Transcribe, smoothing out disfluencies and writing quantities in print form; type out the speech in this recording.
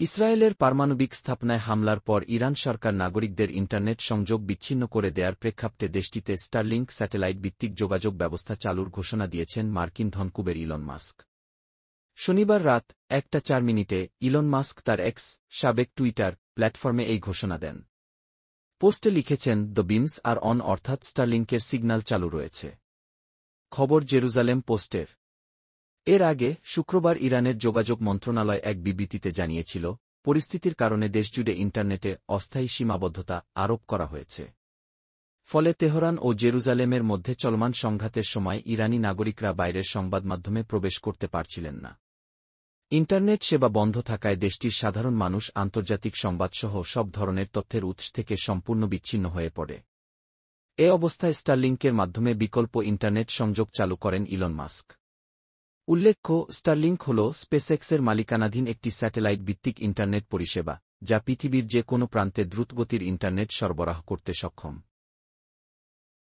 ইসরায়েলের পারমাণবিক স্থাপনায় হামলার পর ইরান সরকার নাগরিকদের ইন্টারনেট সংযোগ বিচ্ছিন্ন করে দেয়ার প্রেক্ষাপটে দেশটিতে স্টারলিংক স্যাটেলাইট ভিত্তিক যোগাযোগ ব্যবস্থা চালুর ঘোষণা দিয়েছেন মার্কিন ধনকুবের ইলন মাস্ক। শনিবার রাত 1:04 ইলন মাস্ক তার এক্স সাবেক টুইটার প্ল্যাটফর্মে এই ঘোষণা দেন। পোস্টে লিখেছেন, দ্য বিমস আর অন, অর্থাৎ স্টারলিংকের সিগন্যাল চালু রয়েছে। খবর জেরুজালেম পোস্টের। এর আগে শুক্রবার ইরানের যোগাযোগ মন্ত্রণালয় এক বিবৃতিতে জানিয়েছিল, পরিস্থিতির কারণে দেশজুড়ে ইন্টারনেটে অস্থায়ী সীমাবদ্ধতা আরোপ করা হয়েছে। ফলে তেহরান ও জেরুজালেমের মধ্যে চলমান সংঘাতের সময় ইরানি নাগরিকরা বাইরের সংবাদমাধ্যমে প্রবেশ করতে পারছিলেন না। ইন্টারনেট সেবা বন্ধ থাকায় দেশটির সাধারণ মানুষ আন্তর্জাতিক সংবাদসহ সব ধরনের তথ্যের উৎস থেকে সম্পূর্ণ বিচ্ছিন্ন হয়ে পড়ে। এ অবস্থায় স্টারলিংকের মাধ্যমে বিকল্প ইন্টারনেট সংযোগ চালু করেন ইলন মাস্ক। উল্লেখ্য, স্টারলিংক হল স্পেসএক্সের মালিকানাধীন একটি স্যাটেলাইট ভিত্তিক ইন্টারনেট পরিষেবা, যা পৃথিবীর যে কোনো প্রান্তে দ্রুতগতির ইন্টারনেট সরবরাহ করতে সক্ষম।